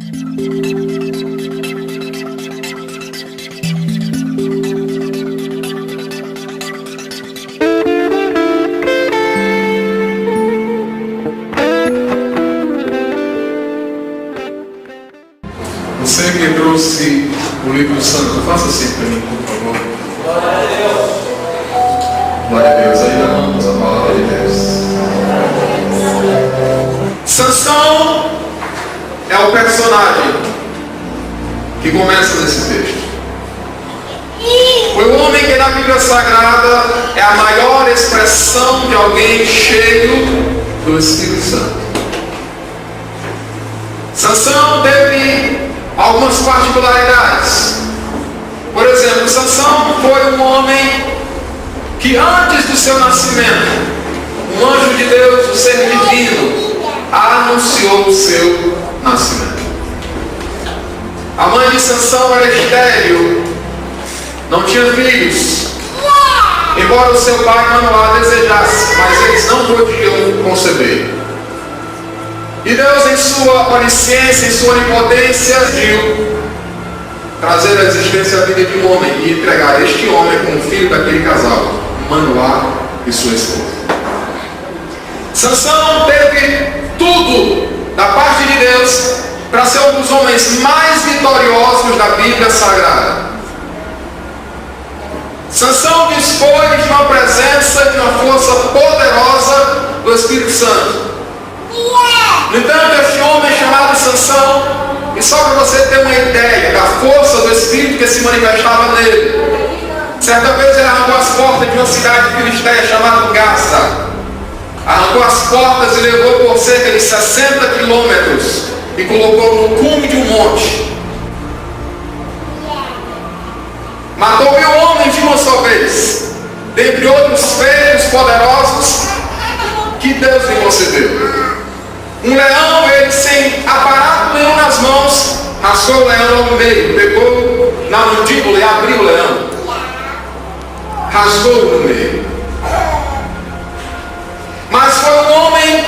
Você que trouxe o livro santo, faça assim para mim, por favor. Glória a Deus. Glória a Deus. Ainda vamos a palavra de Deus. Sansão é o personagem que começa nesse texto. Foi o homem que na Bíblia Sagrada é a maior expressão de alguém cheio do Espírito Santo. Sansão teve algumas particularidades. Por exemplo, Sansão foi um homem que antes do seu nascimento, um anjo de Deus, o ser divino, anunciou o seu nascimento. A mãe de Sansão era estéril, não tinha filhos, embora o seu pai Manoá desejasse, mas eles não podiam conceber. E Deus, em sua onisciência, em sua onipotência, decidiu trazer à existência a vida de um homem e entregar este homem como filho daquele casal, Manoá e sua esposa. Sansão teve tudo da parte de Deus para ser um dos homens mais vitoriosos da Bíblia Sagrada. Sansão dispõe de uma presença, de uma força poderosa do Espírito Santo. No entanto, este homem chamado Sansão, e só para você ter uma ideia da força do Espírito que se manifestava nele, certa vez ele arrancou as portas de uma cidade filisteia chamada Gaza. Arrancou as portas e levou por cerca de 60 quilômetros e colocou no cume de um monte. Matou 1000 homens de uma só vez, dentre outros feitos poderosos que Deus lhe concedeu. Um leão, ele sem aparato nenhum nas mãos, rasgou o leão ao meio, pegou na mandíbula e abriu o leão. Rasgou no meio. Mas foi um homem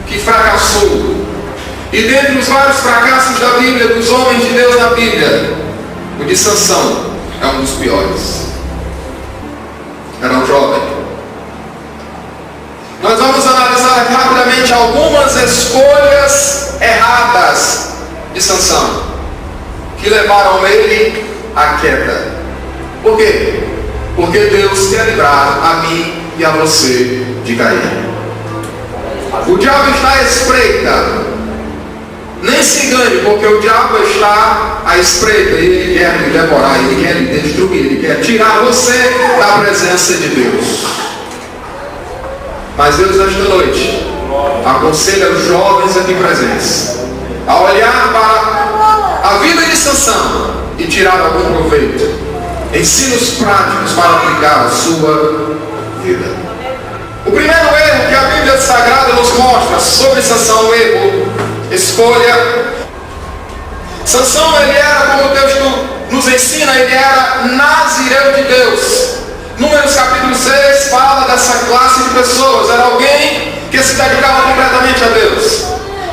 que fracassou. E dentre os vários fracassos da Bíblia, dos homens de Deus na Bíblia, o de Sansão é um dos piores. Era um jovem. Nós vamos analisar aqui rapidamente algumas escolhas erradas de Sansão que levaram ele à queda. Por quê? Porque Deus quer livrar a mim e a você de cair. O diabo está à espreita. Nem se engane, porque o diabo está à espreita e ele quer lhe devorar, ele quer lhe destruir, ele quer tirar você da presença de Deus. Mas Deus, esta noite, aconselha os jovens aqui presentes a olhar para a vida de Sansão e tirar algum proveito. Ensinos práticos para aplicar a sua vida. O primeiro erro que a Bíblia Sagrada nos mostra sobre Sansão, o erro, escolha. Sansão, ele era, como o texto nos ensina, ele era nazireu de Deus. Números capítulo 6 fala dessa classe de pessoas. Era alguém que se dedicava completamente a Deus.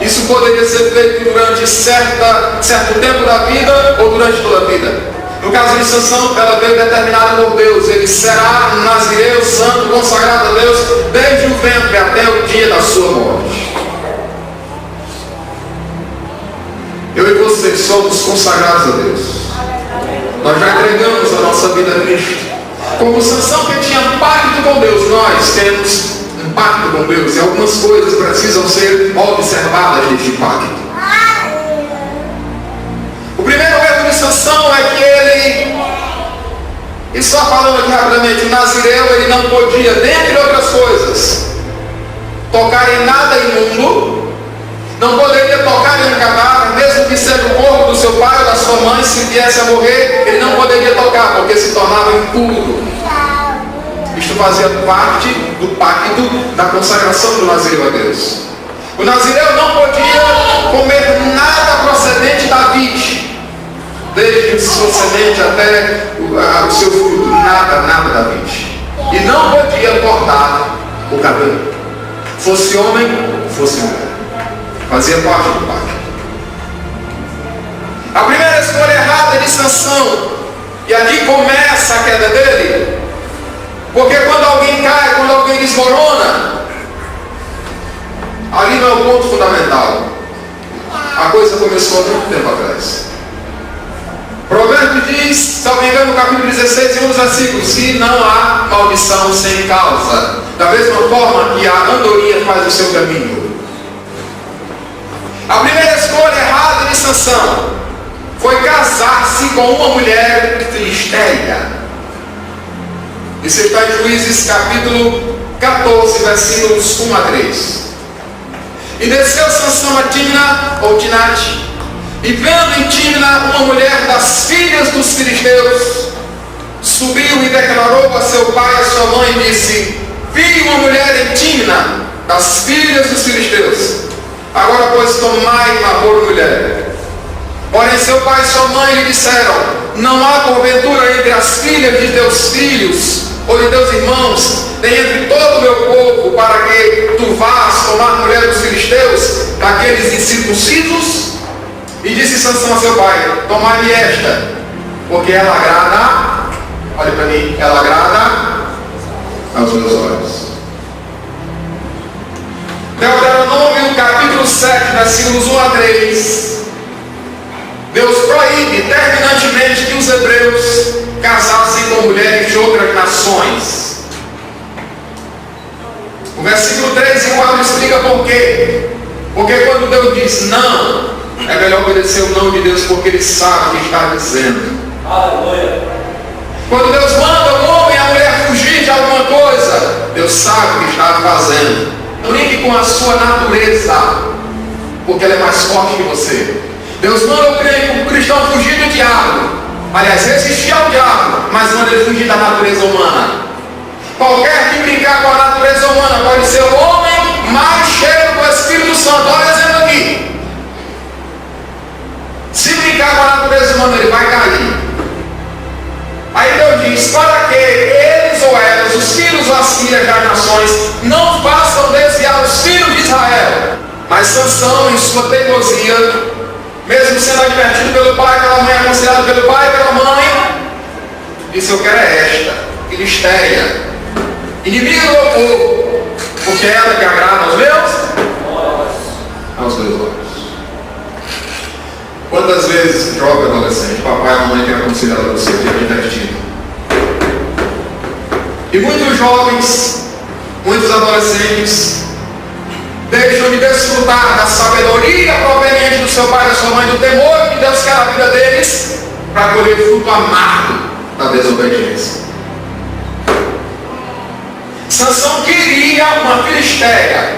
Isso poderia ser feito durante certo tempo da vida ou durante toda a vida. No caso de Sansão, ela veio determinada por Deus. Ele será nazireu, santo, consagrado a Deus, desde o ventre até o dia da sua morte. Eu e você somos consagrados a Deus. Nós já entregamos a nossa vida a Cristo. Como Sansão, que tinha pacto com Deus, nós temos um pacto com Deus e algumas coisas precisam ser observadas neste pacto. O primeiro erro de Sansão é que ele, e só falando aqui rapidamente, o nazireu, ele não podia, dentre outras coisas, tocar em nada imundo, não poderia tocar em um cadáver, mesmo que seja o corpo do seu pai ou da sua mãe, se viesse a morrer, ele não poderia tocar, porque se tornava impuro. Isto fazia parte do pacto da consagração do nazireu a Deus. O nazireu não podia comer nada procedente da vide, desde sua semente até o seu fruto, nada da vide. E não podia cortar o cabelo, fosse homem, fosse mulher. Fazia parte do pacto. de Sansão. E aqui começa a queda dele. Porque quando alguém cai, quando alguém desmorona, ali não é o ponto fundamental. A coisa começou há muito tempo atrás. Provérbio diz, se não me engano, no capítulo 16, em um dos versículos, que não há maldição sem causa. Da mesma forma que a andorinha faz o seu caminho. A primeira escolha errada de Sansão foi casar-se com uma mulher filisteia. Isso está em Juízes capítulo 14, versículos 1 a 3. E desceu Sansão a Timna, ou Tinate, e vendo em Timna uma mulher das filhas dos filisteus, subiu e declarou a seu pai e a sua mãe e disse: vi uma mulher em Timna, das filhas dos filisteus. Agora, pois, tomai em namoro mulher. Porém, seu pai e sua mãe lhe disseram: não há porventura entre as filhas de teus filhos ou de teus irmãos, nem entre todo o meu povo, para que tu vás tomar mulher dos filisteus, daqueles incircuncisos? E disse Sansão a seu pai: tomai-lhe esta, porque ela agrada, olha para mim, ela agrada aos meus olhos. Deuteronômio capítulo 7, versículos 1 a 3. Deus proíbe terminantemente que os hebreus casassem com mulheres de outras nações. O versículo 3 e 4 explica por quê. Porque quando Deus diz não, é melhor obedecer o não de Deus, porque Ele sabe o que está dizendo. Aleluia. Quando Deus manda o homem e a mulher fugir de alguma coisa, Deus sabe o que está fazendo. Não ligue com a sua natureza, porque ela é mais forte que você. Deus manda o cristão fugir do diabo. Aliás, resistir ao diabo, mas manda ele fugir da natureza humana. Qualquer que brincar com a natureza humana pode ser o homem mais cheio do Espírito Santo. Olha o exemplo aqui. Se brincar com a natureza humana, ele vai cair. Aí Deus diz: para que eles ou elas, os filhos ou as filhas das nações, não façam desviar os filhos de Israel. Mas Sansão, em sua teimosia, mesmo sendo advertido pelo pai, pela mãe, aconselhado pelo pai e pela mãe, disse: eu quero esta, filisteia, inimiga do meu povo, porque é ela que agrada aos meus olhos. Quantas vezes, jovem adolescente, papai e mamãe têm aconselhado você, tem advertido? E muitos jovens, muitos adolescentes, deixam de desfrutar da sabedoria proveniente do seu pai e da sua mãe, do temor que Deus quer na vida deles, para colher fruto amargo da desobediência. Sansão queria uma filisteia,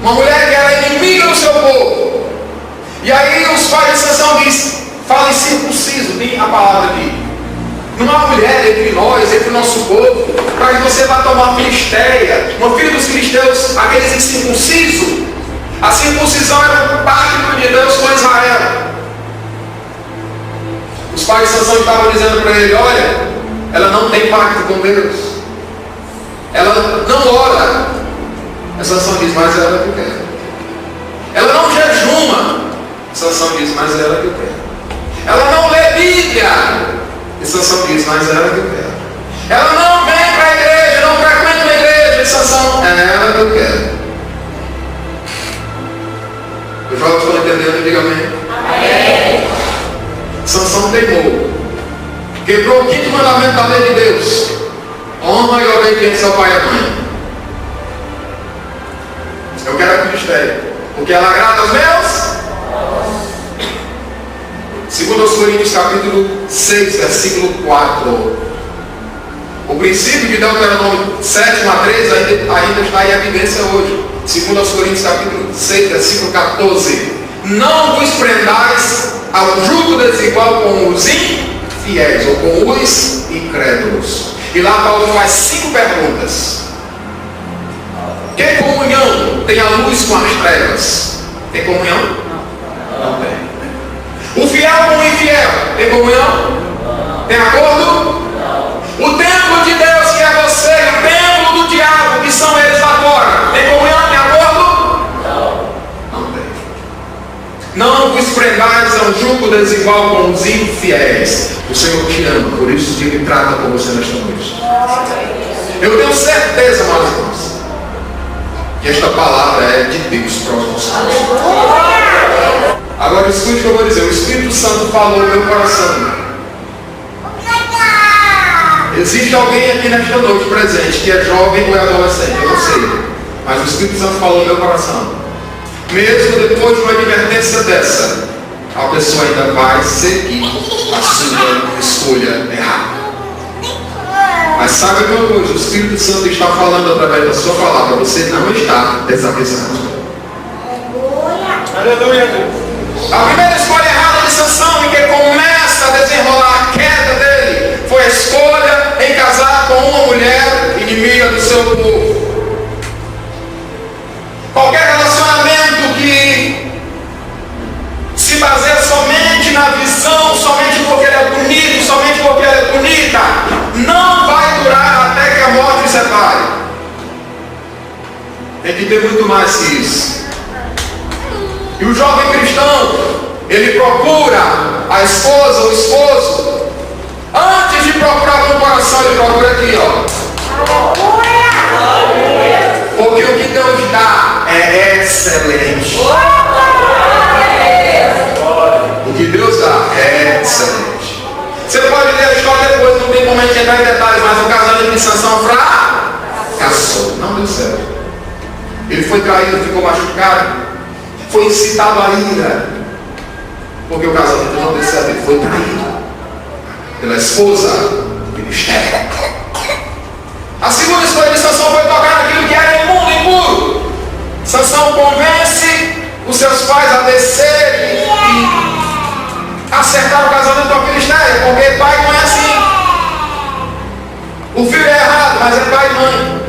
uma mulher que era inimiga do seu povo. E aí os pais de Sansão dizem: fala em circunciso, tem a palavra aqui. Não há mulher entre nós, entre o nosso povo, para que você vá tomar uma filisteia, uma filha dos filisteus, aqueles incircuncisos. A circuncisão era um pacto de Deus com Israel. Os pais de Sansão estavam dizendo para ele: olha, ela não tem pacto com Deus, ela não ora. A Sansão diz: mas ela que quer. Ela não jejuma. Sansão diz: mas ela que quer. Ela não lê Bíblia. E Sansão diz: mas ela que quer. Ela não vem para a igreja, não frequenta a igreja. E Sansão: é ela que eu quero. Os jovens estão entendendo? Diga amém. Amém. Sansão teimou, quebrou o quinto mandamento da lei de Deus: honra e obediência ao pai e à mãe. Eu quero a filisteia, porque ela agrada aos meus. 2 Coríntios capítulo 6, versículo 4. O princípio de Deuteronômio 7 a 3 ainda está em evidência hoje. 2 Coríntios capítulo 6, versículo 14. Não vos prendais ao jugo desigual com os infiéis ou com os incrédulos. E lá Paulo faz 5 perguntas. Que comunhão tem a luz com as trevas? Tem comunhão? Não tem. O fiel com o infiel, tem comunhão? Tem acordo? O templo de Deus, que é você, e o templo do diabo, que são eles lá fora, tem comunhão? Tem acordo? Não tem. Não vos prendais a um jugo desigual com os infiéis. O Senhor te ama, por isso Ele trata com você nesta noite. Eu tenho certeza, meus irmãos, que esta palavra é de Deus para os nossos corações. Agora escute o que eu vou dizer. O Espírito Santo falou no meu coração. Existe alguém aqui nesta noite presente que é jovem ou é adolescente, eu não sei. Mas o Espírito Santo falou no meu coração. Mesmo depois de uma advertência dessa, a pessoa ainda vai seguir a sua escolha errada. Mas sabe uma coisa, o Espírito Santo está falando através da sua palavra, você não está desavisado. Aleluia. A primeira escolha errada de Sansão, em que começa a desenrolar a queda dele, foi a escolha em casar com uma mulher inimiga do seu povo. Qualquer relacionamento que se baseia somente na visão, somente porque ele é bonito, somente porque ela é bonita, não vai durar até que a morte os separe. Tem que ter muito mais que isso. E o jovem cristão, ele procura a esposa, o esposo, antes de procurar com o coração, ele procura aqui, ó. Porque o que Deus dá é excelente. O que Deus dá é excelente. Você pode ler a história depois, não tem como a gente entrar em detalhes, mas o casamento de Sansão fracassou, não deu certo. Ele foi traído, ficou machucado, foi incitado à ira, porque o casamento não deu certo, ele foi traído pela esposa ministério. A segunda escolha de Sansão foi tocar naquilo que era imundo e impuro. Sansão convence os seus pais a descerem e acertar o casamento com a Filistéia, porque pai não é assim. O filho é errado, mas é pai e mãe.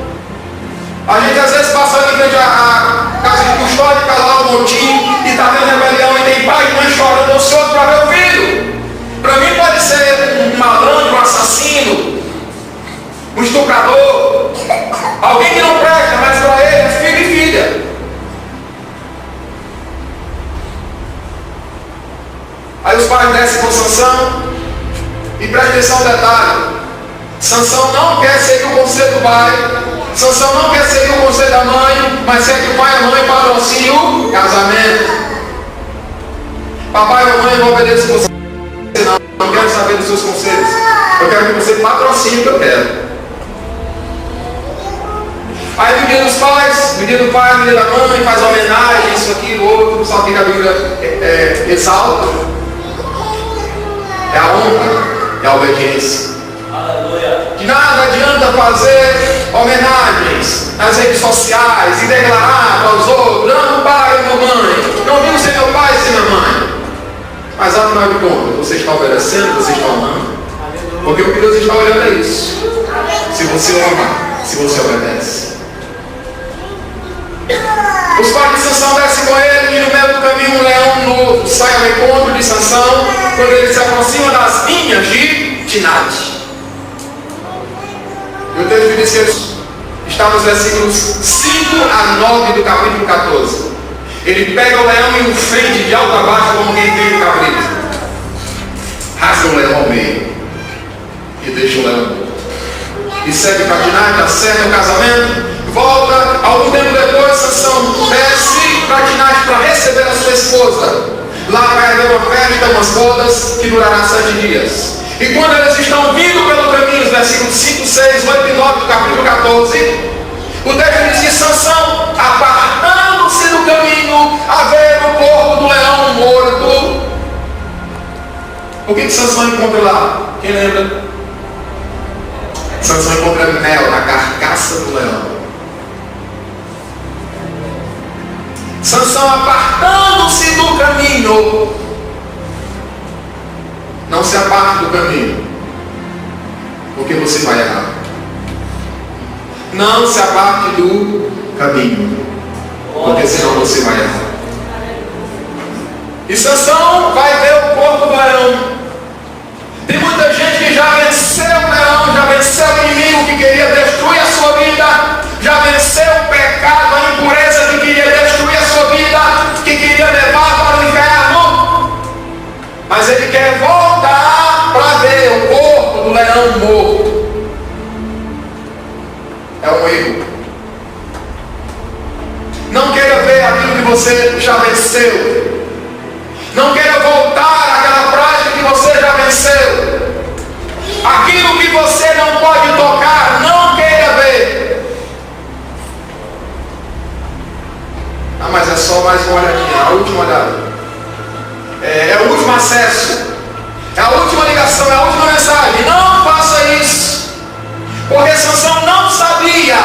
A gente às vezes passa ali frente à casa de custódia, está lá o motim, e está vendo rebelião, e tem pai e mãe chorando ansioso para ver o filho. Para mim pode ser um malandro, um assassino, um estuprador, alguém que não presta, mas para ele é filho e filha. Aí os pais descem com Sansão, e presta atenção no detalhe: Sansão não quer seguir o conselho do pai, Sansão não quer seguir o conselho da mãe, mas quer que o pai e a mãe patrocinem o casamento. Papai e a mãe não obedecem você, não quero saber dos seus conselhos, eu quero que você patrocine o que eu quero. Aí no dia dos pais, no dia do pai, no dia da mãe, faz homenagem, isso, aquilo, outro, sabe que a Bíblia exalta? É a honra, é a obediência. Que nada adianta fazer homenagens nas redes sociais e declarar para os outros: amo pai e mamãe, não vivo sem meu pai e sem minha mãe. Mas afinal de contas, você está obedecendo, você está honrando? Porque o que Deus está olhando é isso. Se você honra, se você obedece. Os pais de Sansão descem com ele, e no meio do caminho um leão novo sai ao encontro de Sansão quando ele se aproxima das vinhas de Timnate. E o texto diz que ele está nos versículos 5 a 9 do capítulo 14. Ele pega o leão e o fende de alto a baixo como quem fende o cabrito. Rasga o leão ao meio e deixa o leão morto. E segue para Timnate, acerta o casamento. Volta, algum tempo depois, Sansão desce para Timnate para receber a sua esposa. Lá vai haver uma festa, umas bodas, que durará 7 dias. E quando eles estão vindo pelo caminho, os versículos 5, 6, 8 e 9 do capítulo 14, o texto diz que Sansão, apartando-se do caminho, a ver o corpo do leão morto. O que Sansão encontra lá? Quem lembra? Sansão encontra mel na carcaça do leão. Sansão, apartando-se do caminho. Não se aparte do caminho, porque você vai errar. Não se aparte do caminho, porque senão você vai errar. E Sansão vai ver o corpo do leão. Tem muita gente que já venceu o leão, já venceu o inimigo que queria destruir a sua vida, já venceu o pecado, a impureza que queria destruir a sua vida, que queria levar para o inferno. você já venceu. Não queira voltar àquela prática que você já venceu. Aquilo que você não pode tocar, não queira ver. Ah, mas é só mais uma olhadinha, a última olhada. É o último acesso. É a última ligação, é a última mensagem. Não faça isso. Porque Sansão não sabia,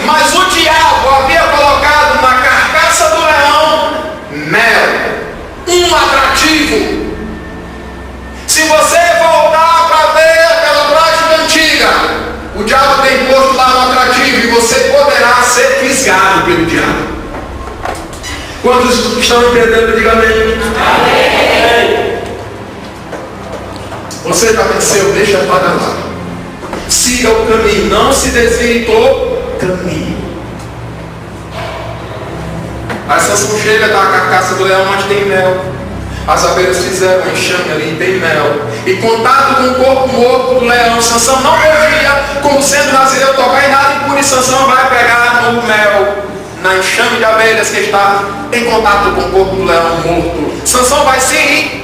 mas o diabo havia colocado na carcaça do leão mel, um atrativo. Se você voltar para ver aquela prática antiga, o diabo tem posto lá no atrativo e você poderá ser fisgado pelo diabo. Quantos estão entendendo? Diga amém. Amém. Você já venceu, deixa para lá. Siga o caminho, não se desvie do caminho. A Sansão chega, está a carcaça do leão, mas tem mel. As abelhas fizeram um enxame ali, tem mel. E contato com o corpo morto do leão, Sansão não podia, como sendo nazireu, tocar em nada impuro. E Sansão vai pegar no mel, na enxame de abelhas que está em contato com o corpo do leão morto. Sansão vai se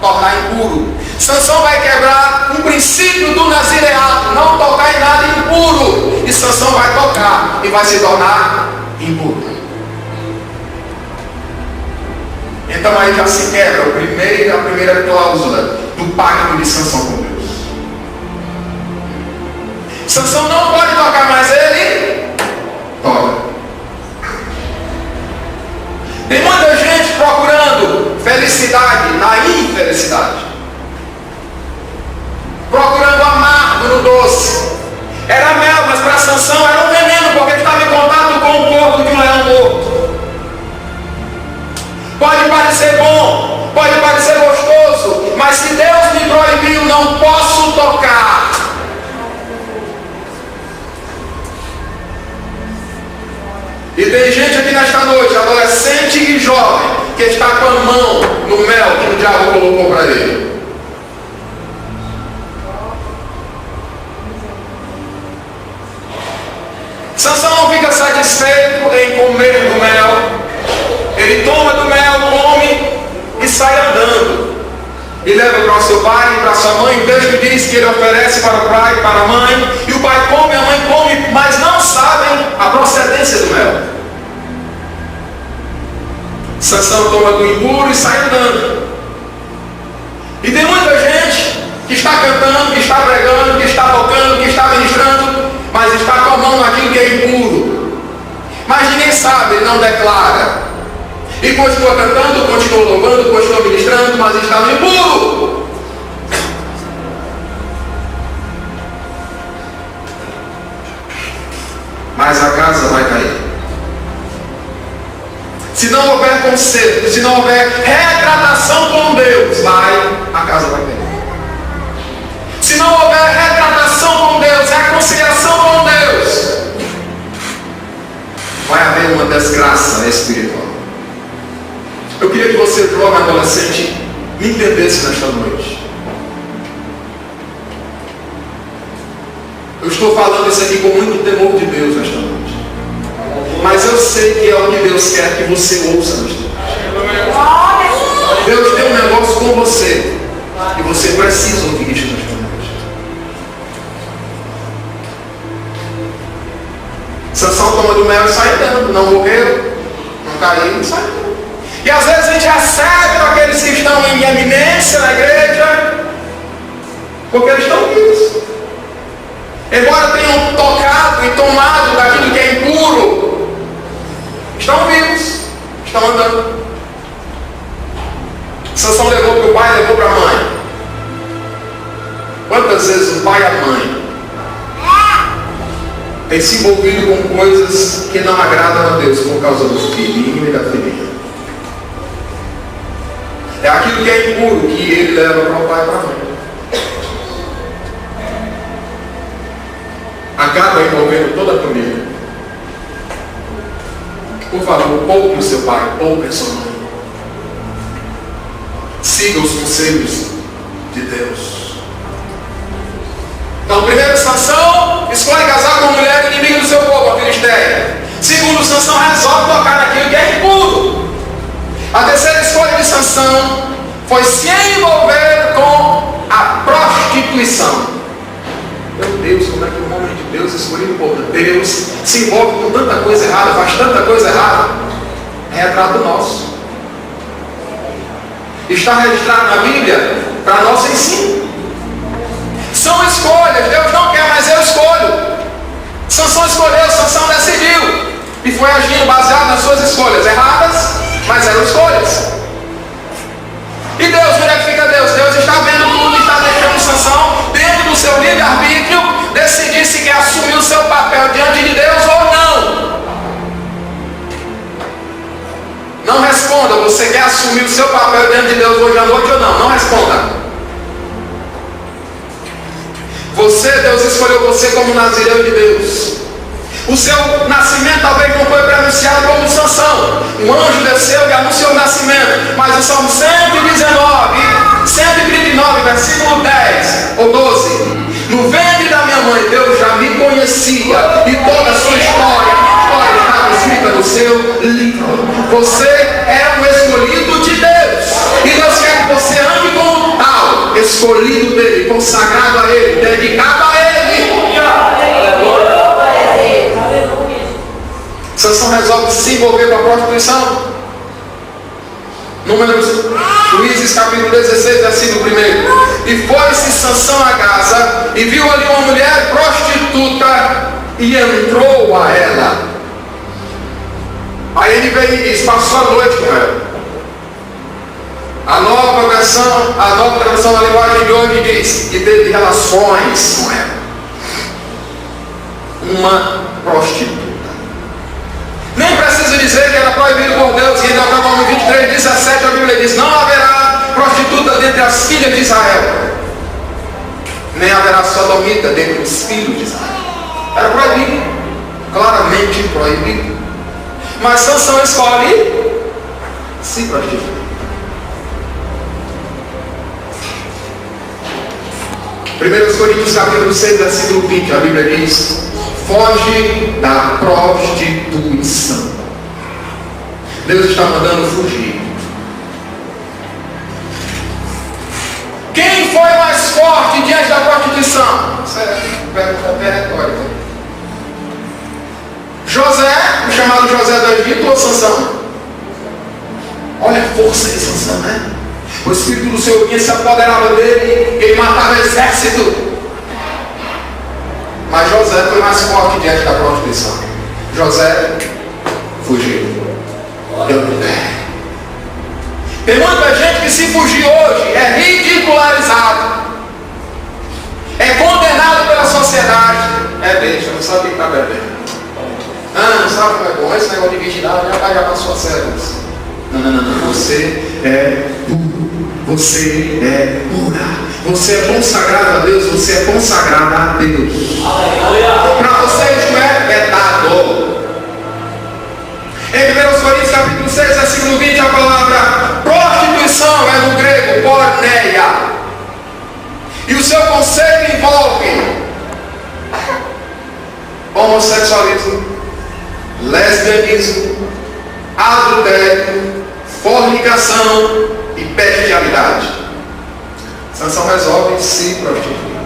tornar impuro. Sansão vai quebrar um princípio do nazireato, não tocar em nada impuro. E Sansão vai tocar e vai se tornar impuro. Então aí já se quebra a primeira cláusula do pacto de Sansão com Deus. Sansão não pode tocar, mas ele toca. Tem muita gente procurando felicidade na infelicidade, procurando amargo no doce. Era mel, mas para Sansão era um veneno, porque ele estava em contato com o corpo de um leão morto. Pode parecer bom, pode parecer gostoso, mas se Deus me proibiu, não posso tocar. E tem gente aqui nesta noite, adolescente e jovem, que está com a mão no mel que o diabo colocou para ele. Sansão não fica satisfeito em comer do mel. Ele toma do mel, come e sai andando. E leva para o seu pai e para a sua mãe. O texto diz que ele oferece para o pai e para a mãe. E o pai come, a mãe come, mas não sabem a procedência do mel. Sansão toma do impuro e sai andando. E tem muita gente que está cantando, que está pregando, que está tocando, que está ministrando, mas está com a mão naquilo que é impuro. Mas ninguém sabe, ele não declara. E continua cantando, continua louvando, continua ministrando, mas está no impuro. Mas a casa vai cair. Se não houver conserto, se não houver retratação com Deus, a casa vai cair. Se não houver retratação com Deus, reconciliação com Deus, vai haver uma desgraça espiritual. Eu queria que você, jovem adolescente, me entendesse nesta noite. Eu estou falando isso aqui com muito temor de Deus nesta noite. Mas eu sei que é o que Deus quer que você ouça nesta noite. Deus tem um negócio com você. E você precisa ouvir isso nesta noite. Sansão toma do mel e sai andando. Não morreu, não caiu, sai andando. E às vezes a gente recebe aqueles que estão em eminência na igreja, porque eles estão vivos. Embora tenham tocado e tomado daquilo que é impuro, estão vivos, estão andando. Sansão levou para o pai, levou para a mãe. Quantas vezes o pai e a mãe têm se envolvido com coisas que não agradam a Deus por causa do filhinho e da filhinha? É aquilo que é impuro que ele leva para o pai e para a mãe. Acaba envolvendo toda a família. Por favor, poupe o seu pai, poupe a sua mãe. Siga os conselhos de Deus. Então, primeiro, Sansão escolhe casar com uma mulher inimiga do seu povo, a Filisteia. Segundo, Sansão resolve tocar naquilo que é impuro. A terceira escolha de Sansão foi se envolver com a prostituição. Meu Deus, como é que um homem de Deus, escolhido por Deus, se envolve com tanta coisa errada, faz tanta coisa errada? É retrato nosso. Está registrado na Bíblia para nosso ensino. São escolhas, Deus não quer, mas eu escolho. Sansão escolheu, Sansão decidiu. E foi agindo baseado nas suas escolhas erradas, mas eram escolhas. E Deus, onde é que fica Deus? Deus está vendo tudo, está deixando Sansão, dentro do seu livre-arbítrio, decidir se quer assumir o seu papel diante de Deus ou não. Não responda, você quer assumir o seu papel diante de Deus hoje à noite ou não? Não responda. Você, Deus escolheu você como nazireu de Deus. O seu nascimento talvez não foi pronunciado como Sansão. Um anjo desceu e anunciou o nascimento. Mas o Salmo 139, versículo 10 ou 12. No ventre da minha mãe, Deus já me conhecia. E toda a sua história estava escrita no seu livro. Você é um escolhido de Deus. E Deus quer que você ande como tal, escolhido dele, consagrado a ele, dedicado a ele. Sansão resolve se envolver com a prostituição. Juízes capítulo 16, versículo 1. E foi-se Sansão a casa e viu ali uma mulher prostituta e entrou a ela. Aí ele vem e diz, passou a noite com ela. A nova tradução da linguagem de hoje diz que teve relações com ela. Uma prostituta. Nem preciso dizer que era proibido por Deus. E em Deuteronômio 23, 17, a Bíblia diz, não haverá prostituta dentre as filhas de Israel, nem haverá sodomita dentre os filhos de Israel. Era proibido, claramente proibido. Mas Sansão escolhe se prostituir. 1 Coríntios capítulo 6, versículo 20, a Bíblia diz, foge da prostituição. Deus está mandando fugir. Quem foi mais forte diante da prostituição? Isso é pergunta retórica. José, o chamado José do Egito, ou Sansão? Olha a força de Sansão, né? O Espírito do Senhor vinha, se apoderava dele, ele matava o exército. Mas José foi mais forte diante da prostituição. José fugiu. Tem muita gente que, se fugir hoje, é ridicularizado, é condenado pela sociedade. É besta, não sabe o que está bebendo. Não sabe como é bom. Esse negócio de virgindade já passou a séculos. Não. Você é puro. Você é pura. Você é consagrado a Deus. Você é consagrada a Deus. Para você isso é dado. Em 1 Coríntios capítulo 6, versículo 20, a palavra prostituição é no grego porneia. E o seu conceito envolve homossexualismo, lesbianismo, adultério, fornicação e bestialidade. Sansão resolve se prostituir.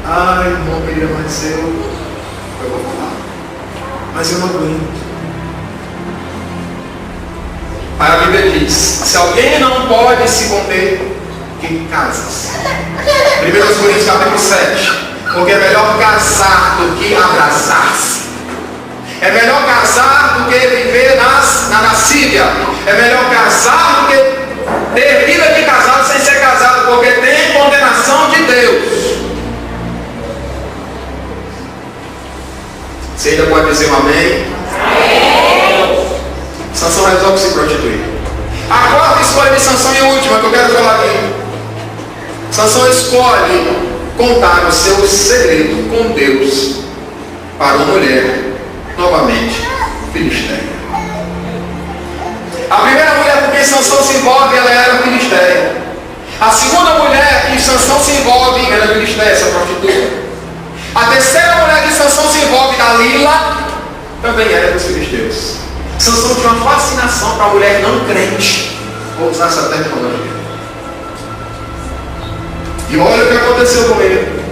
Ai, irmão, queria, mas eu vou falar. Mas eu não aguento. Aí a Bíblia diz, se alguém não pode se conter, que casas. 1 Coríntios capítulo 7. Porque é melhor casar do que abraçar-se. É melhor casar do que viver na lascívia. É melhor casar do que ter vida de casado sem ser casado, porque tem condenação de Deus. Você ainda pode dizer um amém? Amém. Sansão resolve se prostituir. A quarta escolha de Sansão e a última que eu quero falar aqui. Sansão escolhe contar o seu segredo com Deus para uma mulher novamente filisteia. A primeira mulher com quem Sansão se envolve, ela era filisteia. A segunda mulher que Sansão se envolve era filisteia, essa prostituta. A terceira mulher que Sansão se envolve, Dalila, também era dos filisteus. Sansão tinha uma fascinação para a mulher não crente. Vou usar essa tecnologia. E olha o que aconteceu com ele.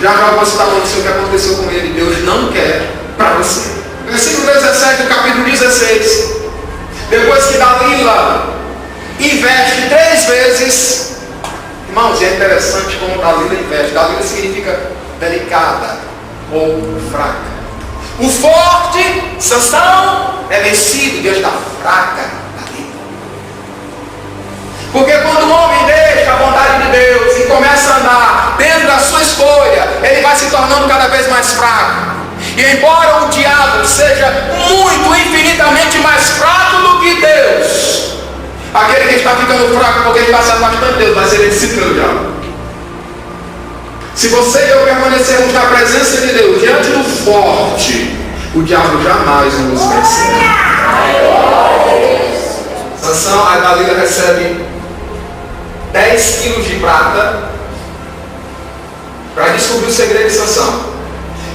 Já vou citar para você o que aconteceu com ele. Deus não quer para você. Versículo 17 do capítulo 16. Depois que Dalila investe 3 vezes. Irmãos, é interessante como Dalila investe. Dalila significa delicada ou fraca. O forte, Sansão, é vencido diante da fraca Dalila. Porque quando o homem deixa a vontade de Deus e começa a andar dentro da sua escolha, ele vai se tornando cada vez mais fraco. E embora o diabo seja muito, infinitamente mais fraco do que Deus, aquele que está ficando fraco porque ele está se afastando de Deus vai ser vencido pelo diabo. Se você e eu permanecermos na presença de Deus, diante do forte, o diabo jamais nos vencerá. Sansão, a Dalila recebe 10 quilos de prata para descobrir o segredo de Sansão.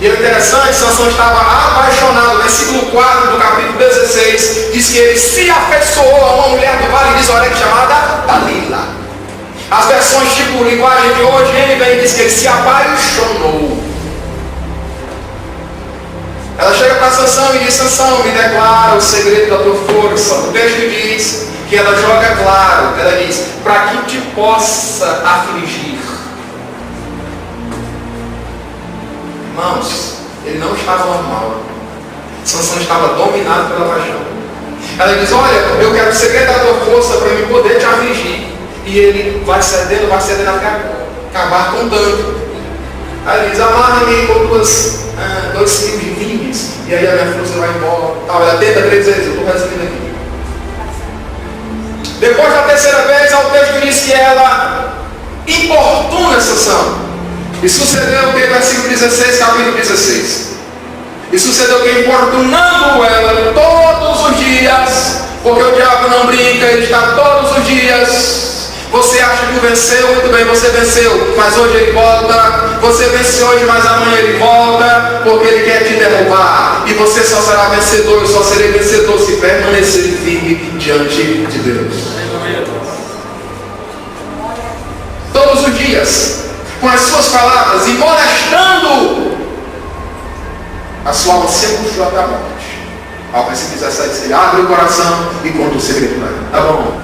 E o interessante, Sansão estava apaixonado. Versículo 4 do capítulo 16 diz que ele se afeiçoou a uma mulher do vale de Zoré chamada Dalila. As versões tipo linguagem de hoje, ele diz que ele se apaixonou. Ela chega para Sansão e diz: Sansão, me declara o segredo da tua força. O texto diz que ela joga claro. Ela diz: para que te possa afligir. Irmãos, ele não estava normal. Sansão estava dominado pela paixão. Ela diz: olha, eu quero o segredo da tua força para eu poder te afligir. E ele vai cedendo até acabar com dano. Aí ele diz: amarra-me com 2 quilos de vinhos. E aí a minha força vai embora. Ela tenta 3 vezes, eu estou resumindo aqui. Depois da terceira vez, o texto diz que ela importuna Sansão. E sucedeu que, versículo 16, capítulo 16. E sucedeu que, importunando ela todos os dias, porque o diabo não brinca, ele está todos os dias. Você acha que venceu? Muito bem, você venceu, mas hoje ele volta. Você vence hoje, mas amanhã ele volta, porque ele quer te derrubar. E você só será vencedor, eu só serei vencedor se permanecer firme diante de Deus. Todos os dias, com as suas palavras e molestando, a sua alma se angustiou até a morte. Ao versículo 17, ele abre o coração e conta o segredo para ele. Tá bom?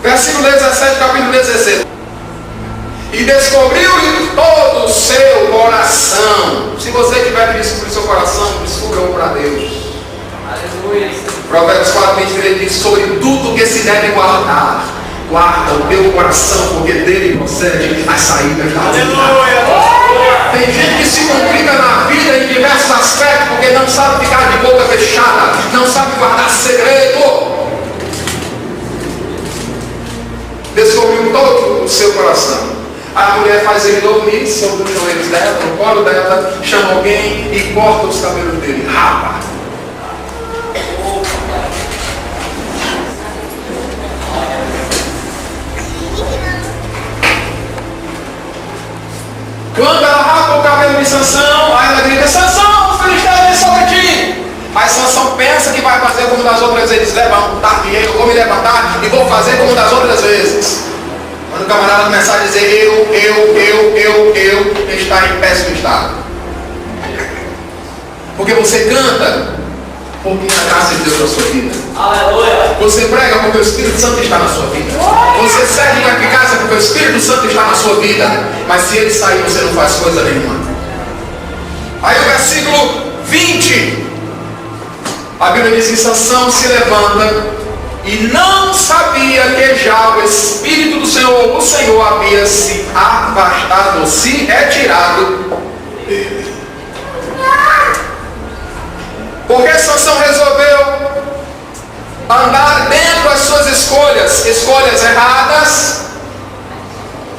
Versículo 17, capítulo 16. E descobriu-lhe todo o seu coração. Se você tiver que descobrir seu coração, descubra-o para Deus. Aleluia. Provérbios 4, 23 diz: sobre tudo que se deve guardar, guarda o teu coração, porque dele procede as saídas da vida. Tem gente que se complica na vida em diversos aspectos, porque não sabe ficar de boca fechada, não sabe guardar segredo. Descobriu todo o seu coração. A mulher faz ele dormir sobre os joelhos dela, no colo dela, chama alguém e corta os cabelos dele. Rapa. Quando ela rapa o cabelo de Sansão, aí ela grita: Sansão, os filisteus vêm sobre ti. Aí Sansão pensa que vai fazer como das outras vezes, levantar-me, eu vou me levantar e vou fazer como das outras vezes. Quando o camarada começar a dizer eu, está em péssimo estado. Porque você canta porque a graça de Deus na sua vida. Aleluia. Você prega porque o Espírito Santo está na sua vida. Você serve com eficácia porque o Espírito Santo está na sua vida. Mas se ele sair, você não faz coisa nenhuma. Aí o versículo 20, a Bíblia diz que Sansão se levanta e não sabia que já o Espírito do Senhor, o Senhor, havia se afastado ou se retirado dele. Porque Sansão resolveu andar dentro das suas escolhas erradas.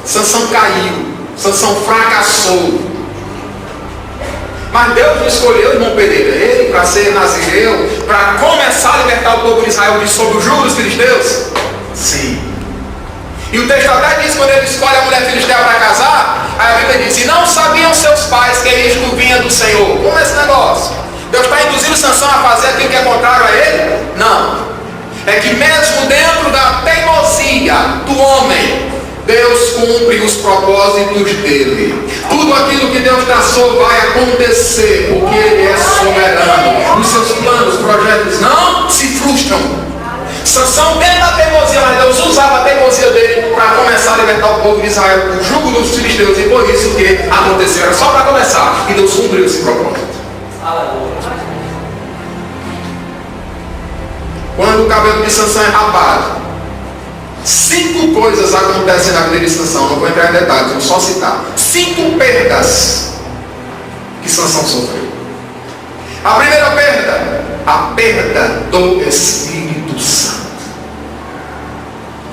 Sansão caiu, Sansão fracassou. Mas Deus não escolheu o irmão Pedreiro para ser nazireu, para começar a libertar o povo de Israel de sob o jugo dos filisteus? Sim. E o texto até diz, quando ele escolhe a mulher filistea para casar, a Bíblia diz: e não sabiam seus pais que isto vinha do Senhor. Como é esse negócio? é que mesmo dentro da teimosia do homem, Deus cumpre os propósitos dele. Tudo aquilo que Deus traçou vai acontecer, porque Ele é soberano. Os seus planos, projetos não se frustram. Sansão dentro da teimosia, mas Deus usava a teimosia dele para começar a libertar o povo de Israel do jugo dos filisteus, e por isso que aconteceu, era só para começar, e Deus cumpriu esse propósito. Quando o cabelo de Sansão é rapado, 5 coisas acontecem na vida de Sansão. Não vou entrar em detalhes, vou só citar 5 perdas que Sansão sofreu. A primeira perda, a perda do Espírito Santo.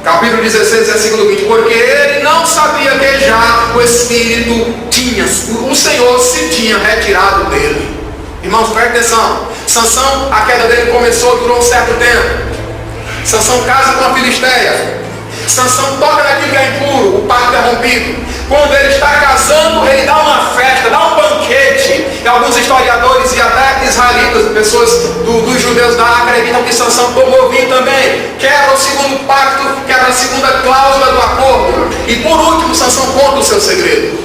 Capítulo 16, versículo 20. Porque ele não sabia que já o Espírito tinha, o Senhor se tinha retirado dele. Irmãos, presta atenção. Sansão, a queda dele começou, durou um certo tempo. Sansão casa com a Filisteia. Sansão toca naquilo que é impuro, o pacto é rompido. Quando ele está casando, ele dá uma festa, dá um banquete. E alguns historiadores e até israelitas, pessoas dos judeus da Arca, acreditam que Sansão tomou vinho também. Quebra o segundo pacto, quebra a segunda cláusula do acordo. E por último, Sansão conta o seu segredo.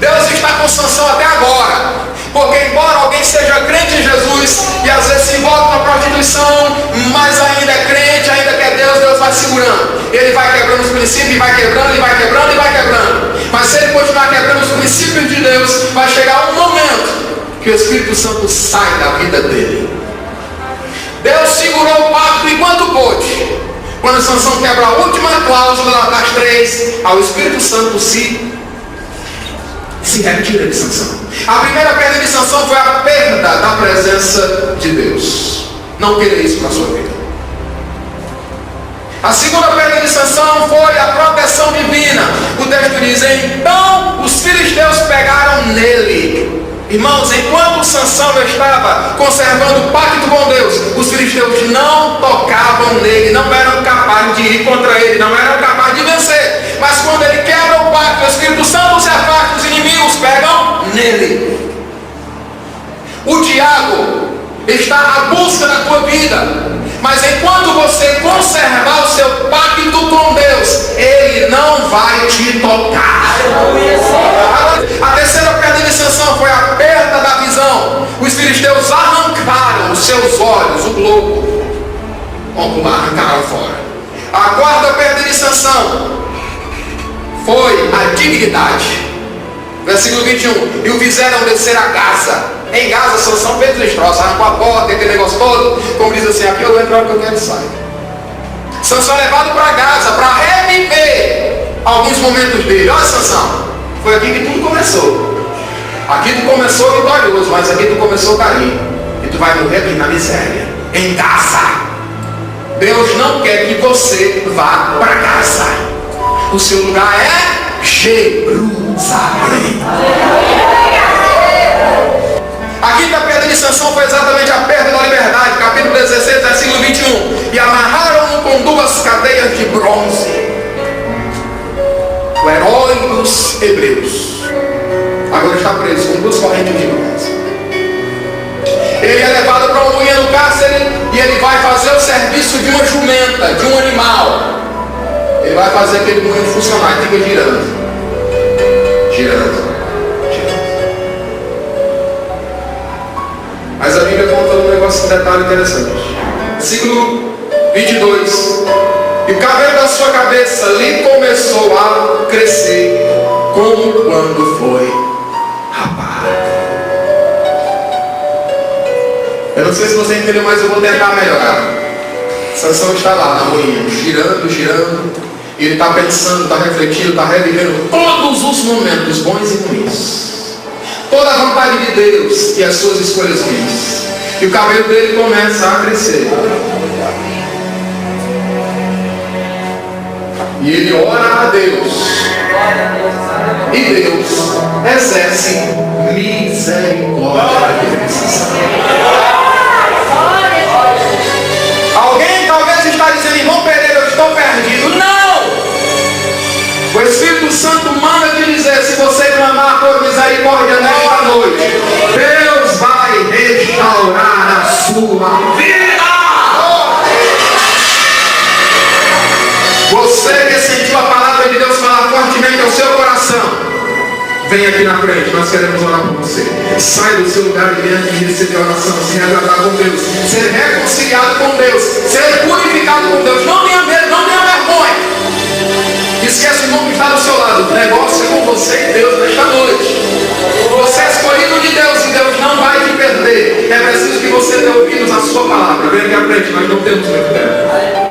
Deus está com Sansão até agora. Porque embora alguém seja crente em Jesus e às vezes se envolve na prostituição, mas ainda é crente, ainda quer Deus, Deus vai segurando. Ele vai quebrando os princípios, e vai quebrando, e vai quebrando, e vai quebrando. Mas se ele continuar quebrando os princípios de Deus, vai chegar um momento que o Espírito Santo sai da vida dele. Deus segurou o pacto enquanto pôde. Quando Sansão quebra a última cláusula das 3, o Espírito Santo se retira de Sansão. A primeira perda de Sansão foi a perda da presença de Deus. Não queira isso para a sua vida. A segunda perda de Sansão foi a proteção divina. O texto diz: então os filisteus pegaram nele. Irmãos, enquanto Sansão estava conservando o pacto com Deus, os filisteus não tocavam nele, não eram capazes de ir contra ele, não eram capazes de vencer. Mas quando ele quebra o pacto, o Espírito Santo se afasta, os inimigos pegam nele. O diabo está à busca da tua vida, mas enquanto você conservar o seu pacto com Deus, ele não vai te tocar. A terceira perda de Sansão foi a perda da visão. Os filisteus arrancaram os seus olhos, o globo ocular, arrancaram fora. A quarta perda de Sansão foi a dignidade. Versículo 21. E o fizeram descer a Gaza. Em Gaza, Sansão fez os destroços, arrancou a porta, aquele negócio todo. Como diz assim, aqui eu entro, que eu quero sair. Sansão é levado para Gaza para reviver alguns momentos dele. Olha, Sansão, foi aqui que tudo começou. Aqui tu começou vitorioso, mas aqui tu começou carinho. E tu vai morrer aqui na miséria. Em Gaza. Deus não quer que você vá para Gaza. O seu lugar é Jerusalém. A quinta perda de Sansão foi exatamente a perda da liberdade. Capítulo 16, versículo 21. E amarraram-no com 2 cadeias de bronze. O herói dos hebreus agora está preso com 2 correntes de bronze. Ele é levado para uma moinha no cárcere e ele vai fazer o serviço de uma jumenta, de um animal. Ele vai fazer aquele moinho funcionar, fica girando. Mas a Bíblia conta um negócio, um detalhe interessante. Versículo 22. E o cabelo da sua cabeça lhe começou a crescer, como quando foi rapado. Eu não sei se você entendeu, mas eu vou tentar melhorar. Sansão está lá na moinha, girando. E ele está pensando, está refletindo, está revivendo todos os momentos bons e ruins. Toda a vontade de Deus e as suas escolhas ruins. E o cabelo dele começa a crescer. E ele ora a Deus. E Deus exerce misericórdia. Alguém talvez está dizendo, irmão Pereira, eu estou perdido. Não! O Espírito Santo manda te dizer, se você clamar por misericórdia nesta noite, Deus vai restaurar a sua vida. vem aqui na frente, nós queremos orar por você. Sai do seu lugar e venha aqui receber a oração, se retratar com Deus, ser reconciliado com Deus, ser purificado com Deus. Não tenha medo, não tenha vergonha. Esquece o nome que está do seu lado. O negócio é com você e Deus nesta noite. Você é escolhido de Deus e Deus não vai te perder. É preciso que você dê ouvidos à sua palavra. Vem aqui à frente, nós não temos muito tempo.